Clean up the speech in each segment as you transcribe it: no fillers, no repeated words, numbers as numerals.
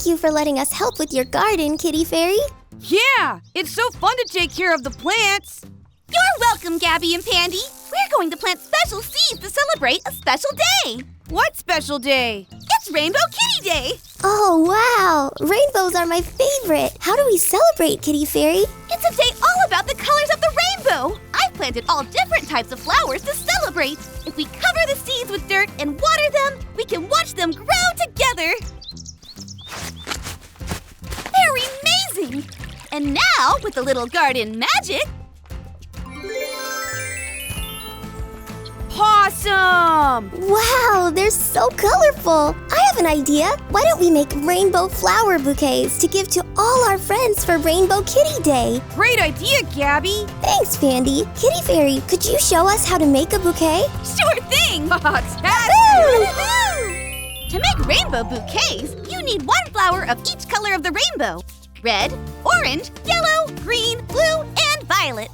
Thank you for letting us help with your garden, Kitty Fairy. Yeah, it's so fun to take care of the plants. You're welcome, Gabby and Pandy. We're going to plant special seeds to celebrate a special day. What special day? It's Rainbow Kitty Day. Oh, wow. Rainbows are my favorite. How do we celebrate, Kitty Fairy? It's a day all about the colors of the rainbow. I've planted all different types of flowers to celebrate. If we cover the seeds with dirt and water them, we can watch them grow together. They're amazing. And now, with a little garden magic... Awesome! Wow, they're so colorful. I have an idea. Why don't we make rainbow flower bouquets to give to all our friends for Rainbow Kitty Day? Great idea, Gabby. Thanks, Pandy. Kitty Fairy, could you show us how to make a bouquet? Sure thing! To make rainbow bouquets, you need one flower of each color of the rainbow. Red, orange, yellow, green, blue, and violet.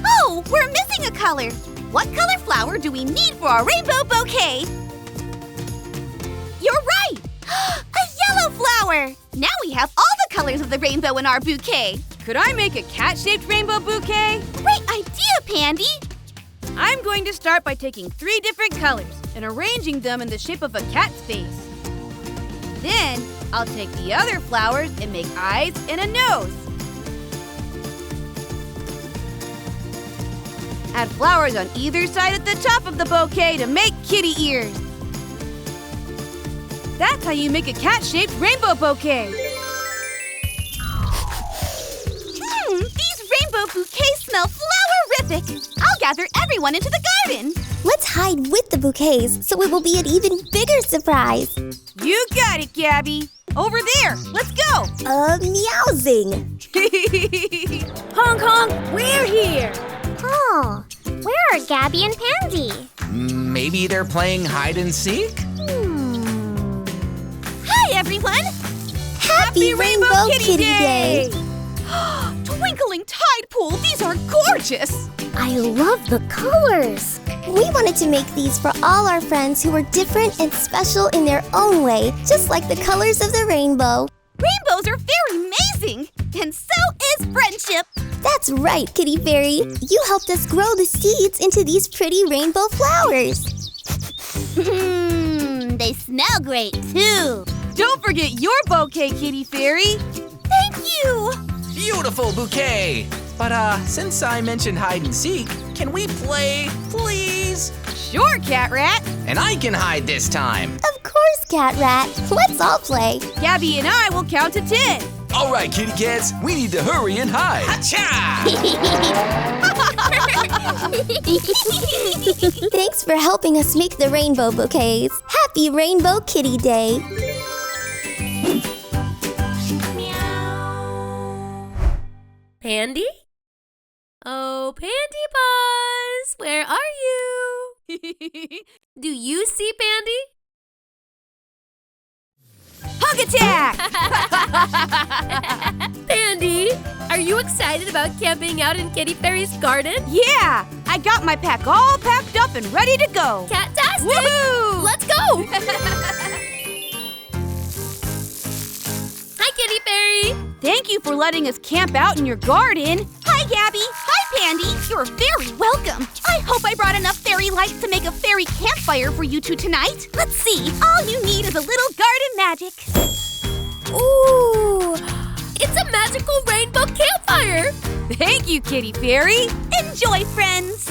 Oh, we're missing a color. What color flower do we need for our rainbow bouquet? You're right! A yellow flower! Now we have all the colors of the rainbow in our bouquet. Could I make a cat-shaped rainbow bouquet? Great idea, Pandy! I'm going to start by taking 3 different colors and arranging them in the shape of a cat's face. Then, I'll take the other flowers and make eyes and a nose. Add flowers on either side at the top of the bouquet to make kitty ears. That's how you make a cat-shaped rainbow bouquet. These rainbow bouquets smell flowerific. I'll gather everyone into the garden. Let's hide with the bouquets so it will be an even bigger surprise. You got it, Gabby. Over there. Let's go. Meowsing. Honk, honk. We're here. Oh, where are Gabby and Pandy? Maybe they're playing hide and seek? Hi, everyone. Happy Rainbow Kitty Day. Twinkling tide pool. These are gorgeous. I love the colors. We wanted to make these for all our friends who were different and special in their own way, just like the colors of the rainbow. Rainbows are very amazing, and so is friendship. That's right, Kitty Fairy. You helped us grow the seeds into these pretty rainbow flowers. They smell great, too. Don't forget your bouquet, Kitty Fairy. Thank you. Beautiful bouquet! But since I mentioned hide and seek, can we play, please? Sure, Cat Rat. And I can hide this time. Of course, Cat Rat. Let's all play. Gabby and I will count to 10. All right, kitty cats, we need to hurry and hide. Thanks for helping us make the rainbow bouquets. Happy Rainbow Kitty Day. Pandy? Oh, Pandy Paws, where are you? Do you see Pandy? Hug attack! Pandy, are you excited about camping out in Kitty Fairy's garden? Yeah! I got my pack all packed up and ready to go. Cat-Tastic! Woohoo! Let's go! Hi, Kitty Fairy! Thank you for letting us camp out in your garden. Hi, Gabby. Hi, Pandy. You're very welcome. I hope I brought enough fairy lights to make a fairy campfire for you two tonight. Let's see. All you need is a little garden magic. Ooh! It's a magical rainbow campfire! Thank you, Kitty Fairy. Enjoy, friends.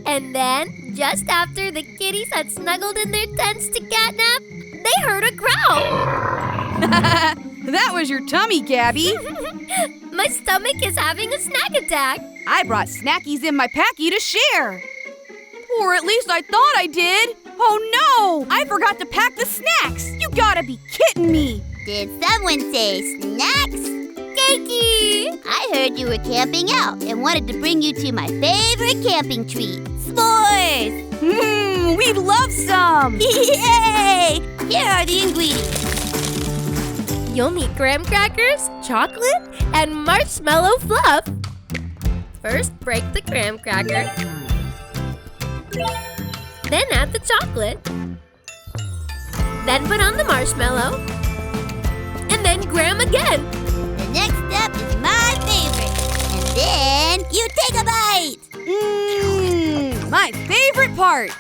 And then, just after the kitties had snuggled in their tents to catnap, they heard a growl. That was your tummy, Gabby. My stomach is having a snack attack. I brought snackies in my packy to share. Or at least I thought I did. Oh no! I forgot to pack the snacks. You gotta be kidding me. Did someone say snacks? Cakey! I heard you were camping out and wanted to bring you to my favorite camping treat, s'mores. We'd love some. Yay! Here are the ingredients. You'll need graham crackers, chocolate, and marshmallow fluff. First, break the graham cracker. Then add the chocolate. Then put on the marshmallow. And then graham again. The next step is my favorite. And then you take a bite. My favorite part.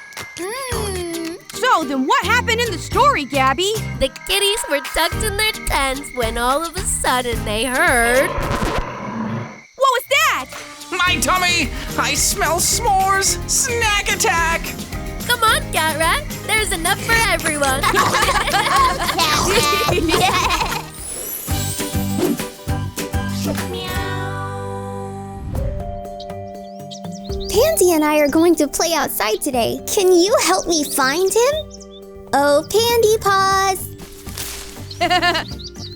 So then what happened in the story, Gabby? The kitties were tucked in their tents when all of a sudden they heard... What was that? My tummy! I smell s'mores! Snack attack! Come on, Cat Rat. There's enough for everyone. Pansy and I are going to play outside today. Can you help me find him? Oh, Pandy Paws!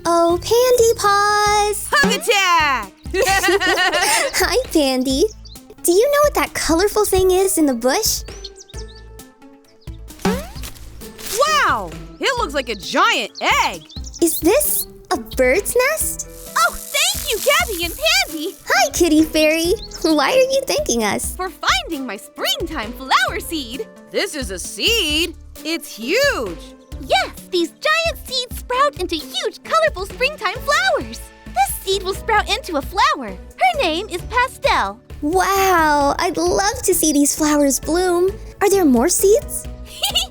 Oh, Pandy Paws! Hug attack! Hi, Pandy. Do you know what that colorful thing is in the bush? Wow! It looks like a giant egg. Is this a bird's nest? Oh, thank you, Gabby and Pansy, Hi, Kitty Fairy. Why are you thanking us? for finding my springtime flower seed. This is a seed. It's huge. Yes, these giant seeds sprout into huge, colorful springtime flowers. This seed will sprout into a flower. Her name is Pastel. Wow, I'd love to see these flowers bloom. Are there more seeds?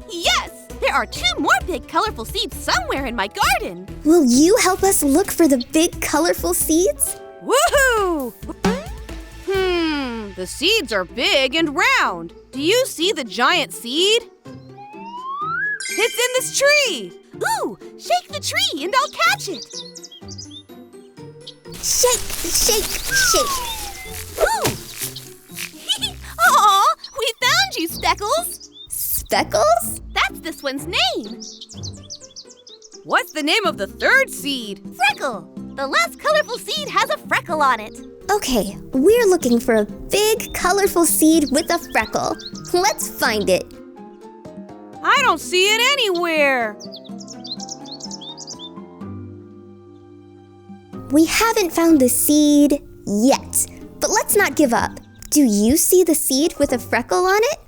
Yes, there are 2 more big, colorful seeds somewhere in my garden. Will you help us look for the big, colorful seeds? Woohoo! The seeds are big and round. Do you see the giant seed? It's in this tree. Ooh, shake the tree and I'll catch it. Shake, shake, shake. Ooh! Aw, we found you, Speckles. Speckles? That's this one's name. What's the name of the third seed? Freckle. The last colorful seed has a freckle on it. Okay, we're looking for a big, colorful seed with a freckle. Let's find it. I don't see it anywhere. We haven't found the seed yet, but let's not give up. Do you see the seed with a freckle on it?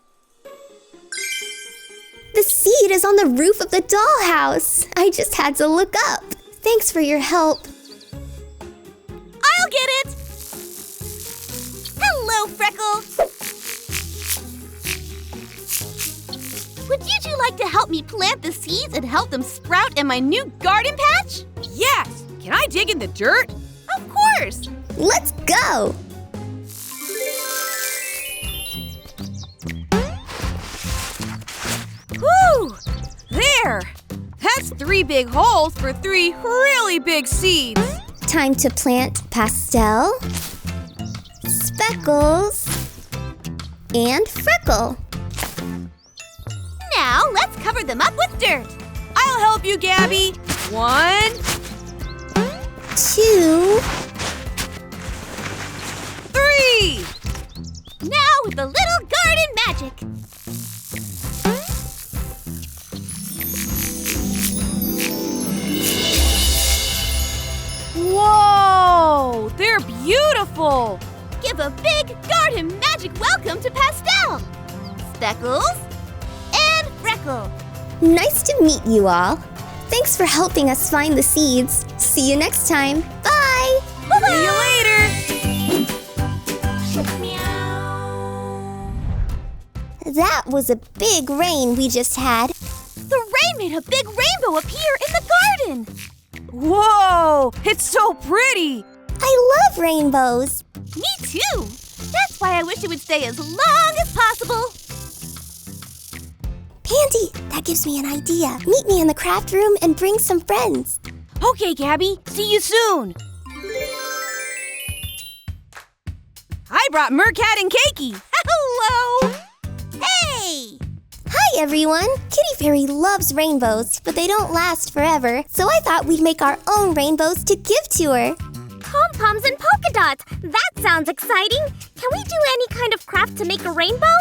The seed is on the roof of the dollhouse. I just had to look up. Thanks for your help. I'll get it. Hello, Freckle. Would you 2 like to help me plant the seeds and help them sprout in my new garden patch? Yes. Can I dig in the dirt? Of course. Let's go. Whew! There! That's 3 big holes for 3 really big seeds. Time to plant Pastel, Speckles, and Freckle. Now let's cover them up with dirt. I'll help you, Gabby. 1, 2, 3. Now with a little garden magic. Whoa! They're beautiful. Give a big garden magic welcome to Pastel, Speckles, and Freckle. Nice to meet you all. Thanks for helping us find the seeds. See you next time. Bye! See you later. That was a big rain we just had. The rain made a big rainbow appear in the garden. Whoa! It's so pretty. I love rainbows. Me too. That's why I wish it would stay as long as possible. Pandy, that gives me an idea. Meet me in the craft room and bring some friends. Okay, Gabby. See you soon. I brought Mercat and Cakey. Hello. Hey. Hi, everyone. Kitty Fairy loves rainbows, but they don't last forever, so I thought we'd make our own rainbows to give to her. Pom-poms and polka dots. That sounds exciting. Can we do any kind of craft to make a rainbow?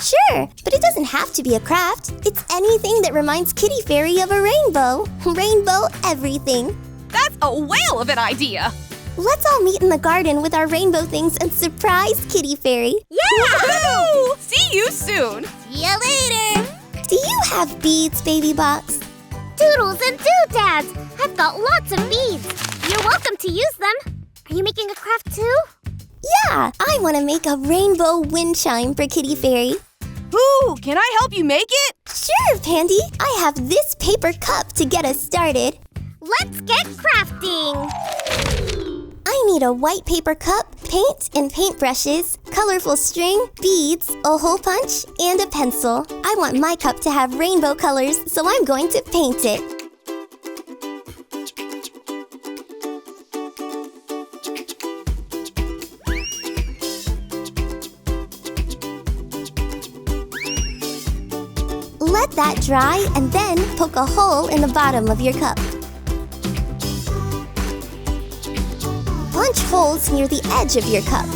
Sure, but it doesn't have to be a craft. It's anything that reminds Kitty Fairy of a rainbow. Rainbow everything. That's a whale of an idea. Let's all meet in the garden with our rainbow things and surprise Kitty Fairy. Woohoo! See you soon. See ya later. Do you have beads, Baby Box? Doodles and doodads! I've got lots of beads. You're welcome to use them. Are you making a craft too? Yeah, I want to make a rainbow wind chime for Kitty Fairy. Ooh, can I help you make it? Sure, Pandy. I have this paper cup to get us started. Let's get crafting! I need a white paper cup, paint and paintbrushes, colorful string, beads, a hole punch, and a pencil. I want my cup to have rainbow colors, so I'm going to paint it. Let that dry and then poke a hole in the bottom of your cup. Punch holes near the edge of your cup.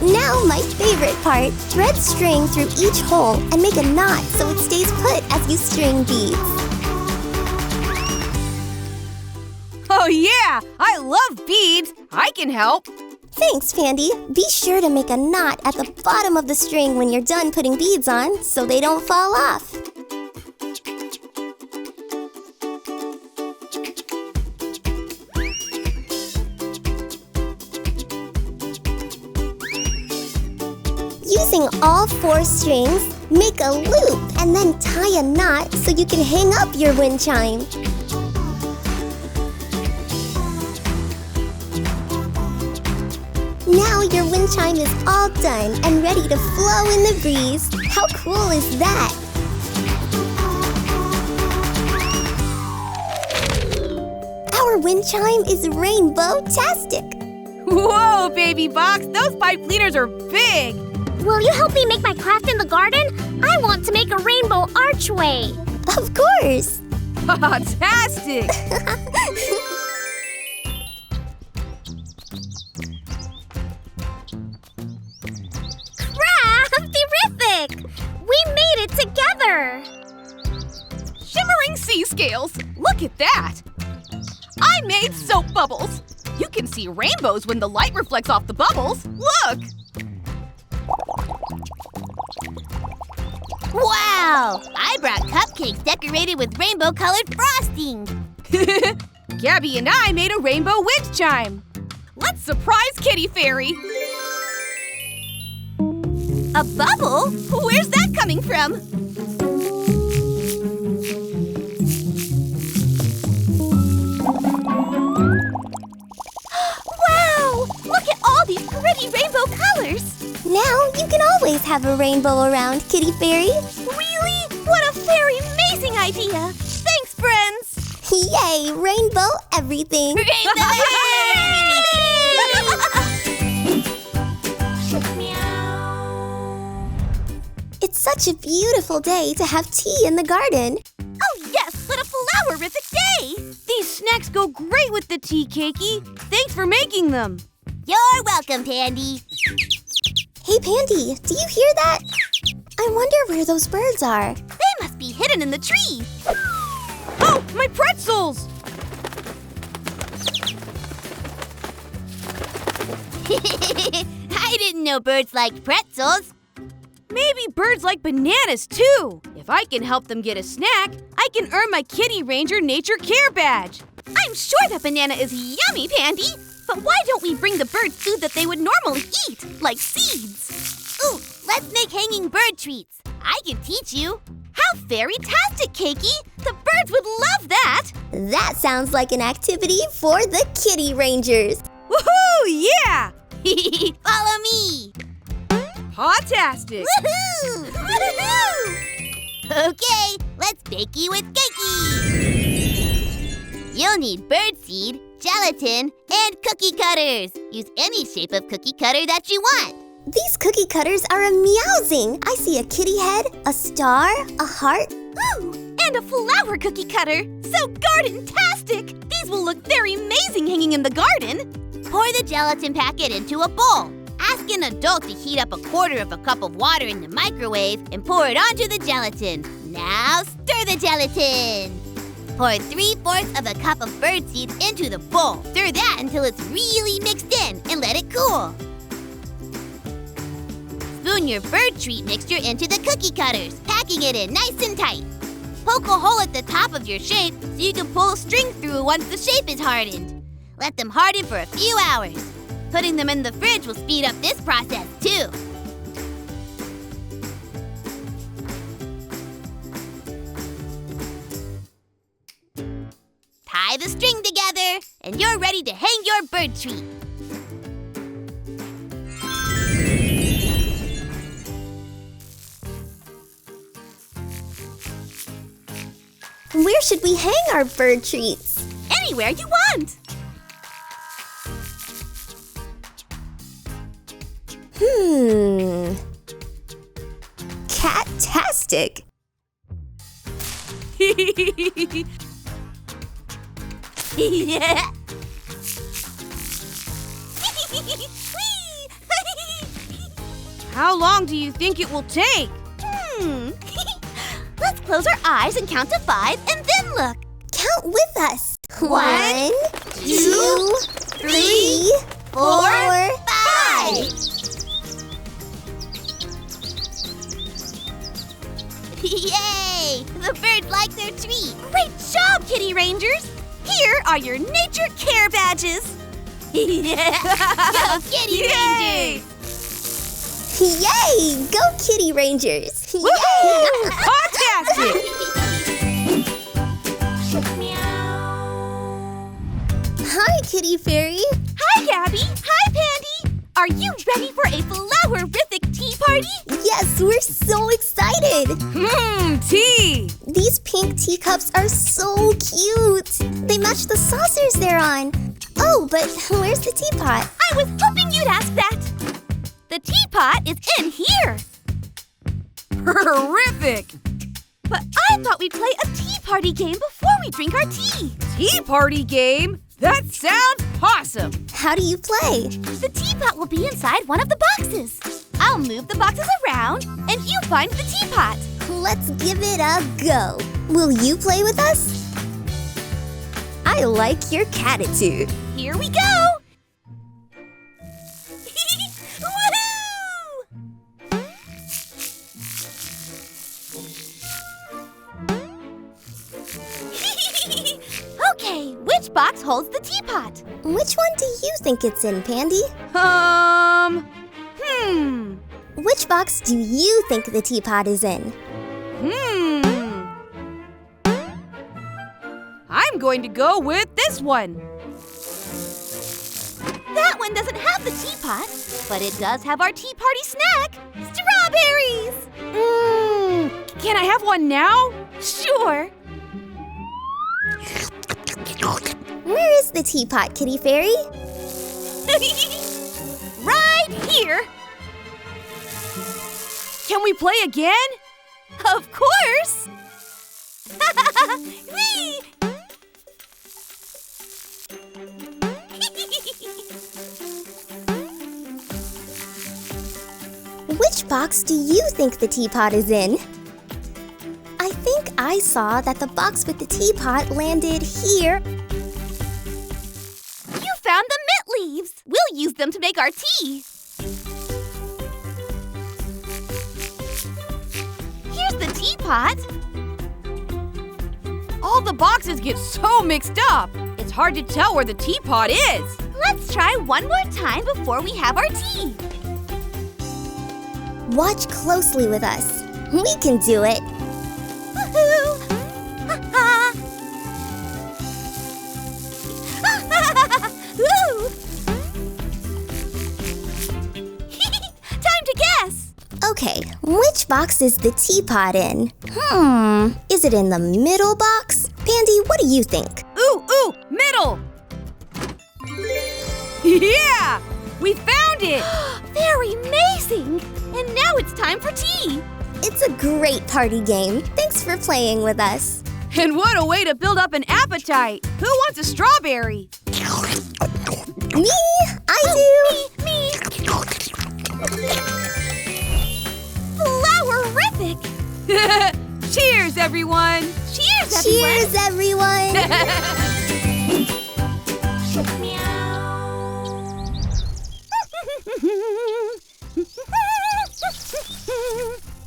Now my favorite part. Thread string through each hole and make a knot so it stays put as you string beads. Oh yeah, I love beads. I can help. Thanks, Pandy. Be sure to make a knot at the bottom of the string when you're done putting beads on so they don't fall off. Using all 4 strings, make a loop and then tie a knot so you can hang up your wind chime. Now your wind chime is all done and ready to flow in the breeze. How cool is that? Our wind chime is rainbow-tastic. Whoa, Baby Box, those pipe cleaners are big. Will you help me make my craft in the garden? I want to make a rainbow archway. Of course. Fantastic. Crafty-rific! We made it together! Shimmering sea scales. Look at that. I made soap bubbles. You can see rainbows when the light reflects off the bubbles. Look. Wow! I brought cupcakes decorated with rainbow-colored frosting. Gabby and I made a rainbow wind chime. Let's surprise Kitty Fairy. A bubble? Where's that coming from? Wow! Look at all these pretty rainbow colors. Now you can always have a rainbow around, Kitty Fairy. Really? What a very amazing idea! Thanks, friends! Yay, rainbow everything. It's such a beautiful day to have tea in the garden. Oh yes, what a flowerific day! These snacks go great with the tea, Cakey. Thanks for making them. You're welcome, Pandy. Hey, Pandy, do you hear that? I wonder where those birds are. They must be hidden in the tree. Oh, my pretzels! I didn't know birds liked pretzels. Maybe birds like bananas, too. If I can help them get a snack, I can earn my Kitty Ranger Nature Care Badge. I'm sure that banana is yummy, Pandy. But why don't we bring the birds food that they would normally eat, like seeds? Ooh, let's make hanging bird treats. I can teach you. How very-tastic, Cakey! The birds would love that! That sounds like an activity for the Kitty Rangers. Woohoo! Yeah! Follow me! Cat-Tastic! Woohoo! Woohoo! Okay, let's bakey with cakey! You'll need birdseed, gelatin, and cookie cutters. Use any shape of cookie cutter that you want. These cookie cutters are amusing. I see a kitty head, a star, a heart. Ooh, and a flower cookie cutter. So garden-tastic! These will look very amazing hanging in the garden. Pour the gelatin packet into a bowl. Ask an adult to heat up a quarter of a cup of water in the microwave and pour it onto the gelatin. Now stir the gelatin. Pour 3/4 of a cup of birdseed into the bowl. Stir that until it's really mixed in and let it cool. Spoon your bird treat mixture into the cookie cutters, packing it in nice and tight. Poke a hole at the top of your shape so you can pull a string through once the shape is hardened. Let them harden for a few hours. Putting them in the fridge will speed up this process, too. Tie the string together, and you're ready to hang your bird treat. Where should we hang our bird treats? Anywhere you want. Cat-Tastic. Yeah. How long do you think it will take? Let's close our eyes and count to 5 and then look. Count with us. 1, 2, 3, 4, 5. Yay! The birds like their treat. Great job, Kitty Rangers. Here are your nature care badges. Go, Kitty Rangers! Yay! Go Kitty Rangers! Yay! Cat-Tastic! Hi, Kitty Fairy. Hi, Gabby. Hi, Pandy. Are you ready for a flowerific tea party? Yes, we're so excited. Tea! These pink teacups are so cute. They match the saucers they're on. Oh, but where's the teapot? I was hoping you'd ask that. The teapot is in here. Terrific! But I thought we'd play a tea party game before we drink our tea. Tea party game? That sounds awesome! How do you play? The teapot will be inside one of the boxes. I'll move the boxes around, and you find the teapot. Let's give it a go. Will you play with us? I like your catitude. Here we go. Woohoo! Okay, which box holds the teapot? Which one do you think it's in, Pandy? Which box do you think the teapot is in? I'm going to go with this one. That one doesn't have the teapot, but it does have our tea party snack, strawberries. Can I have one now? Sure. Where is the teapot, Kitty Fairy? Right here. Can we play again? Of course. Whee! Which box do you think the teapot is in? I think I saw that the box with the teapot landed here. You found the mint leaves. We'll use them to make our tea. Here's the teapot. All the boxes get so mixed up. It's hard to tell where the teapot is. Let's try one more time before we have our tea. Watch closely with us. We can do it. Woohoo! Ha-ha! Woo! Time to guess. Okay, which box is the teapot in? Is it in the middle box? Pandy, what do you think? Ooh, middle! Yeah! We found it! Very amazing! And now it's time for tea. It's a great party game. Thanks for playing with us. And what a way to build up an appetite! Who wants a strawberry? Me! I do! Me! Flowerific! Cheers, everyone! Cheers, everyone! Cheers, everyone!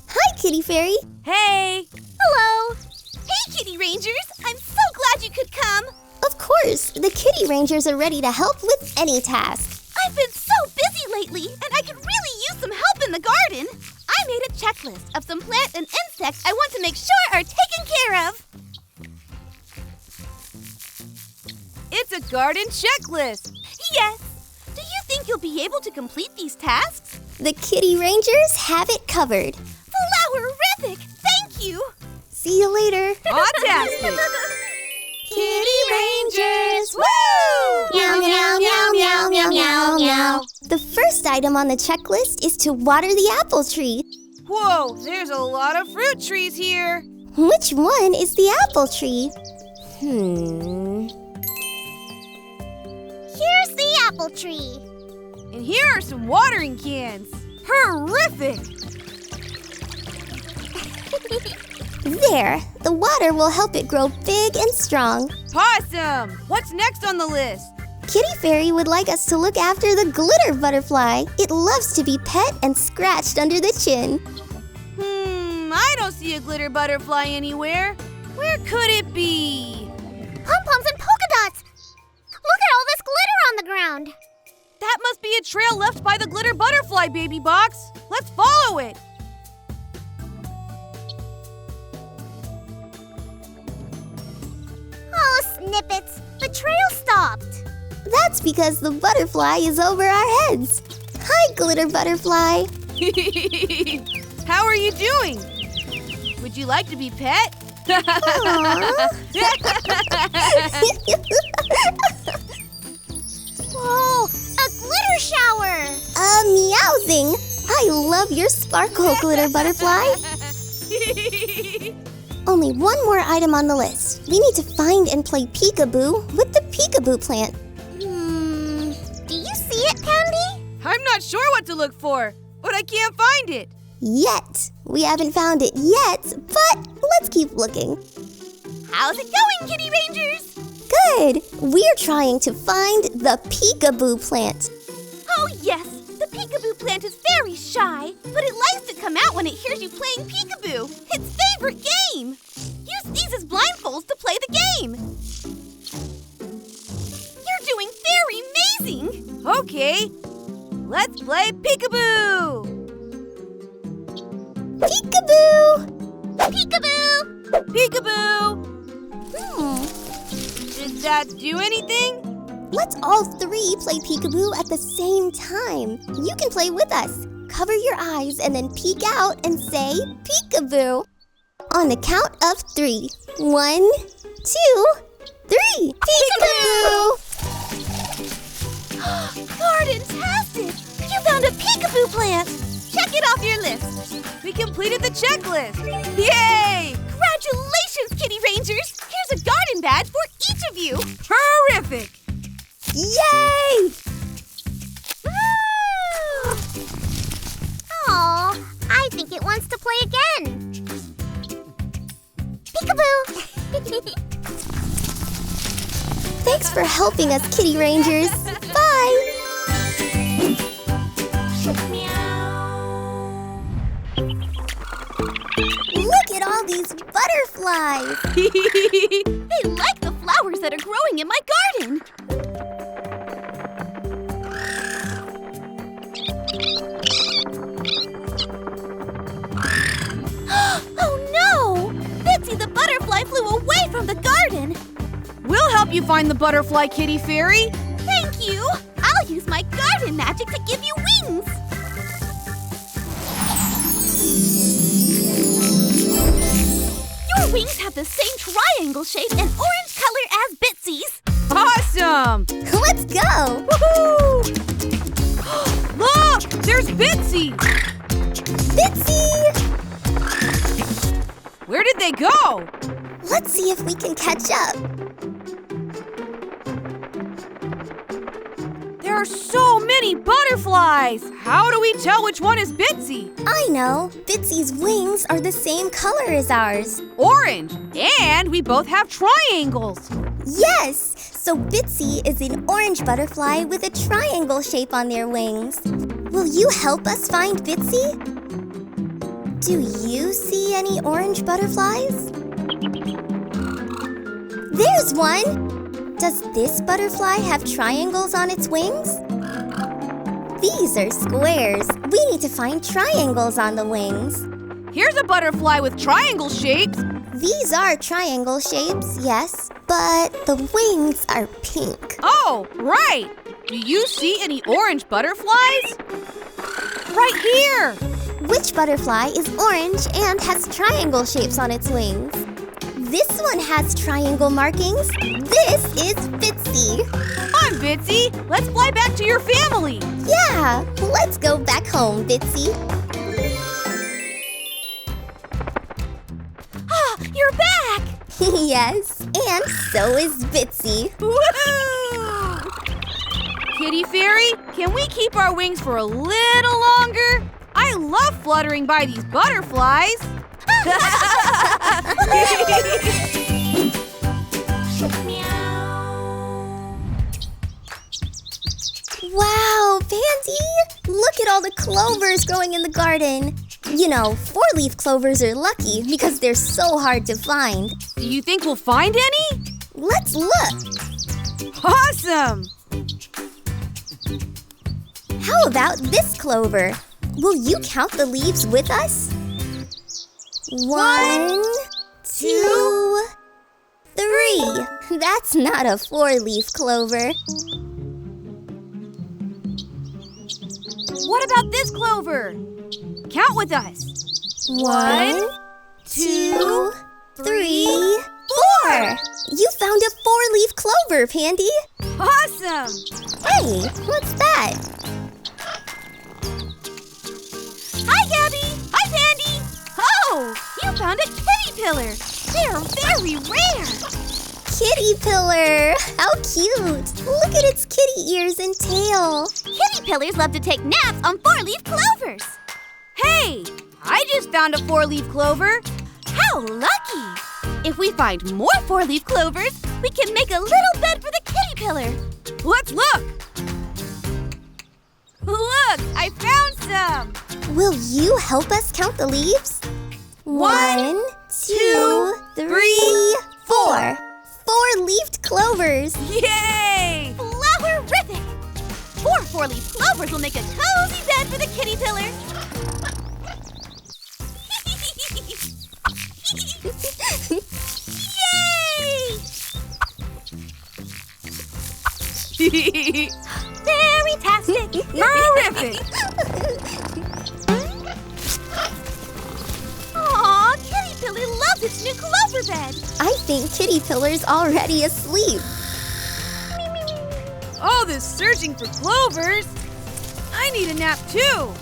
Hi, Kitty Fairy. Hey! Hello! Hey, Kitty Rangers! I'm so glad you could come! Of course, the Kitty Rangers are ready to help with any task. I've been so busy lately, and I could really use some help in the garden. I made a checklist of some plants and insects I want to make sure are taken care of. It's a garden checklist. Yes. Do you think you'll be able to complete these tasks? The Kitty Rangers have it covered. Flowerific! Thank you! See you later. Cat-Tastic. Kitty Rangers, woo! Meow, meow, meow, meow, meow, meow, meow. The first item on the checklist is to water the apple tree. Whoa, there's a lot of fruit trees here. Which one is the apple tree? Here's the apple tree. And here are some watering cans. Horrific! There, the water will help it grow big and strong. Possum! What's next on the list? Kitty Fairy would like us to look after the glitter butterfly. It loves to be pet and scratched under the chin. I don't see a glitter butterfly anywhere. Where could it be? Pom-poms and polka dots. Look at all this glitter on the ground. That must be a trail left by the glitter butterfly, Baby Box. Let's follow it. Oh, snippets. The trail stopped. That's because the butterfly is over our heads. Hi, glitter butterfly. How are you doing? Would you like to be pet? Whoa, a glitter shower. Meowsing. I love your sparkle, glitter butterfly. Only one more item on the list. We need to find and play peekaboo with the peekaboo plant. Do you see it, Candy? I'm not sure what to look for, but I can't find it. Yet. We haven't found it yet, but let's keep looking. How's it going, Kitty Rangers? Good. We're trying to find the peekaboo plant. Oh, yes. The peekaboo plant is very shy, but it likes to come out when it hears you playing peekaboo. Its favorite game. Use these as blindfolds to play the game. You're doing very amazing. Okay, let's play peekaboo. Peekaboo! Peekaboo! Peekaboo! Did that do anything? Let's all three play peekaboo at the same time. You can play with us. Cover your eyes and then peek out and say peekaboo. On the count of 3. 1, 2, 3. Peekaboo! Garden-tastic! You found a peekaboo plant! Check it off your list. We completed the checklist. Yay! Congratulations, Kitty Rangers! Here's a garden badge for each of you. Horrific! Yay! Aw, I think it wants to play again. Peekaboo! Thanks for helping us, Kitty Rangers. Bye! Look at all these butterflies! They like the flowers that are growing in my garden. Oh no! Bitsy the butterfly flew away from the garden. We'll help you find the butterfly, Kitty Fairy. Thank you. I'll use my garden magic to give you wings. Your wings have the same triangle shape and orange color as Bitsy's. Awesome! Let's go! Woohoo! Look! There's Bitsy! Bitsy! Where did they go? Let's see if we can catch up. There are so many butterflies! How do we tell which one is Bitsy? I know. Bitsy's wings are the same color as ours. Orange. And we both have triangles. Yes! So Bitsy is an orange butterfly with a triangle shape on their wings. Will you help us find Bitsy? Do you see any orange butterflies? There's one! Does this butterfly have triangles on its wings? These are squares. We need to find triangles on the wings. Here's a butterfly with triangle shapes. These are triangle shapes, yes, but the wings are pink. Oh, right. Do you see any orange butterflies? Right here. Which butterfly is orange and has triangle shapes on its wings? This one has triangle markings. This is Bitsy. Come on, Bitsy. Let's fly back to your family. Yeah, let's go back home, Bitsy. Ah, you're back! Yes, and so is Bitsy. Woohoo! Kitty Fairy, can we keep our wings for a little longer? I love fluttering by these butterflies. Wow, Pandy! Look at all the clovers growing in the garden. You know, 4-leaf clovers are lucky because they're so hard to find. Do you think we'll find any? Let's look. Awesome! How about this clover? Will you count the leaves with us? 1, 2, 3. That's not a 4-leaf clover. What about this clover? Count with us. 1, 2, 3, 4. You found a 4-leaf clover, Pandy. Awesome! Hey, what's that? Hi, Gabby! Hi, Pandy! Oh, you found a kitty pillar! They're very rare! Kitty pillar. How cute. Look at its kitty ears and tail. Kitty pillars love to take naps on 4-leaf clovers! Hey, I just found a 4-leaf clover. How lucky! If we find more 4-leaf clovers, we can make a little bed for the kitty pillar. Let's look. Look, I found some. Will you help us count the leaves? 1, 2, 3, 4. 4-leafed clovers. Yay! Flowerific! 4 4-leaf clovers will make a cozy bed for the kitty pillar. Yay! Very-tastic! Terrific! Aw, Kitty Pillar loves its new clover bed. I think Kitty Pillar's already asleep. All this searching for clovers. I need a nap too.